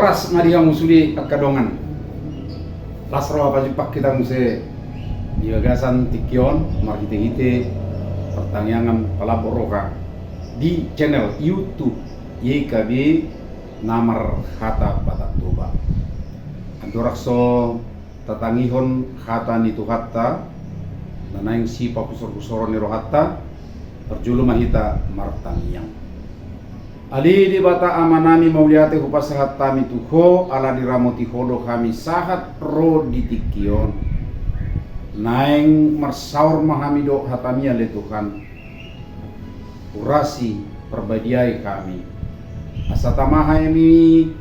oras mariha musuli akadongan lasro apa jipak kita muse di gagasan tikion marhite-hite pertanyaan palaboroka di channel YouTube YKB Namar Hata Batatuba andorakso tatangihon hata nitu hatta nanaing si pakusor-kusoro niro hatta perjulu mahita martangiang ali di bata amanami mauliate hupasahat tami tuho ala diramoti hodo kami sahat ro ditikion naing marsaur mahamido hatamia le Tuhan urasi perbadiai kami asatamahayami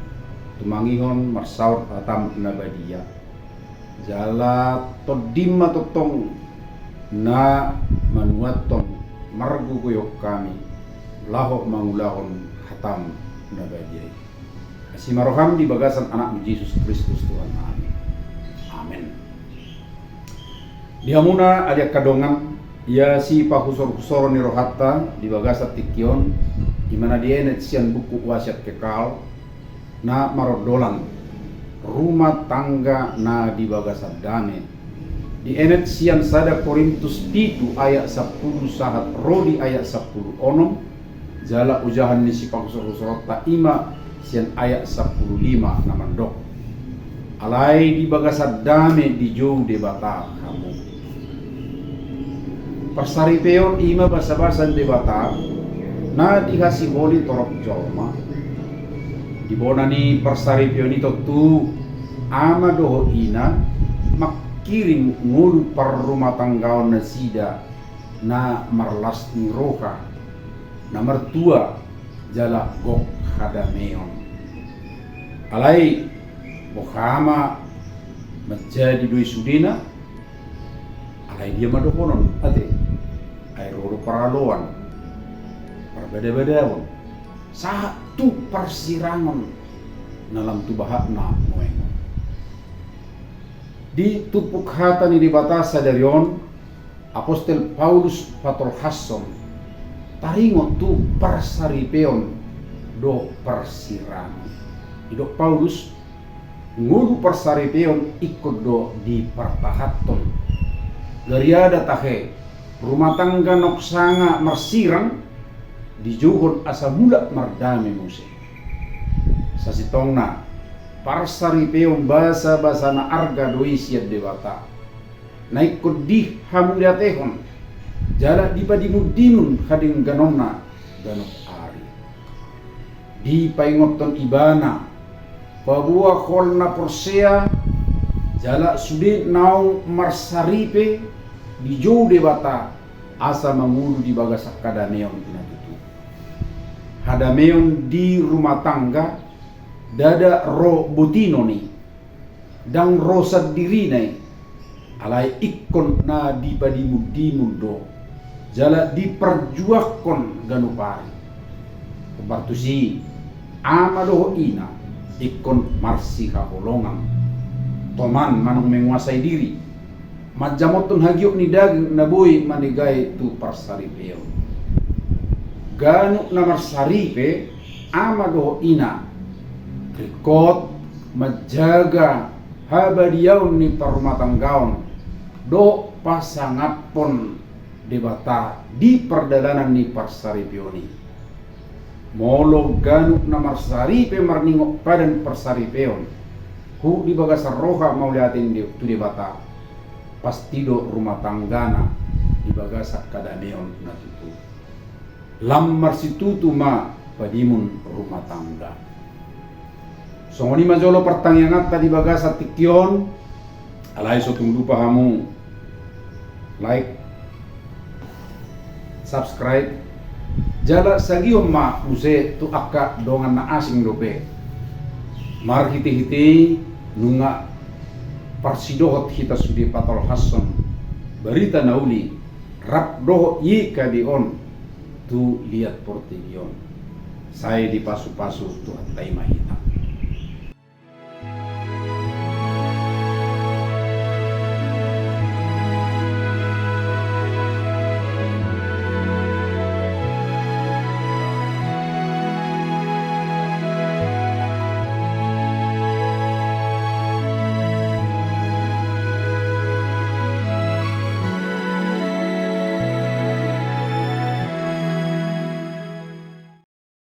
tumangihon marsaur hatam nabadia jala todimma totong na manuaton margu kuyok kami laho mangulahon hatam nabadiai asimaroham di bagasan anak Yesus Kristus Tuhan amin amin dihamuna adia kadongan ya si pahusor-kusoro ni rohatta di bagasat tikion dimana dia net sian buku wasiat kekal na marodolan rumah tangga na di bagasat dame di enet sian sada Korintus pitu ayat 10 sahat rodi ayat 10 onom jala ujahan ni si pangusor-kusoro ta ima sian ayat 15 namandok alai di bagasat dame di jauh de bata kamu persaripeon ima basa-basan de bata na dikasih holi torok jolma di bona ni persaripeon itu tu ama doho ina kiring ngulu par rumah tanggaon na sida na marlas ni roka na mertua jala gok hadameon alai bokhama menjadi doi sudina alai dia madokonon ate ay roro paraloan perbeda-bedawon satu persirangan dalam tubahakna moengon di tupuk hata ni dibatasa darion Apostel Paulus patol hasson taringo tu persaripeon do persirangan idok Paulus ngulu persaripeon ikut do di pertahaton gariada tahe rumah tangga noksanga mersirang di juhun asa bulat mardame muse sasitongna parsaripeon basa na arga doi siat dewata naikut di hamuliatehon jala di padimudimun hading ganonna ganok ari di paingoton ibana pabua kolna porsea jala sudi nau marsaripe di jauh dewata asa mangulu di bagasak kadameon pinatutu hadameon di rumah tangga dada ro butino ni dang rosad diri nai alai ikon na di padimudimun do jala diperjuakon ganupari kebartusi amadoho ina ikon marsi kaholongan toman manong menguasai diri majamotun hagiok ni daging naboy manigay tu parsaripeo ganuk na marsaripe amadoho ina krikot menjaga habadiaun ni parumah tanggaon do pasangat pon debata di perdalanan ni parsaripioni molo ganuk na marsaripe marningok padan parsaripeon hu di bagasar roha mauliatin di tu debata pastido rumah tanggana di bagasak kadaneon natutu lam marsitutu ma padimun rumah tangga songoni majolo pertanyaan tadi bagasa tikion alai sotung lupa hamu like subscribe jala sagiom ma muse tu akka dongan na asing dope mar hiti-hiti nunga parsidohot hita sudi patol hasson berita nauli rap doho yika dion tu lihat portigion saya di pasu-pasu tu atai mahita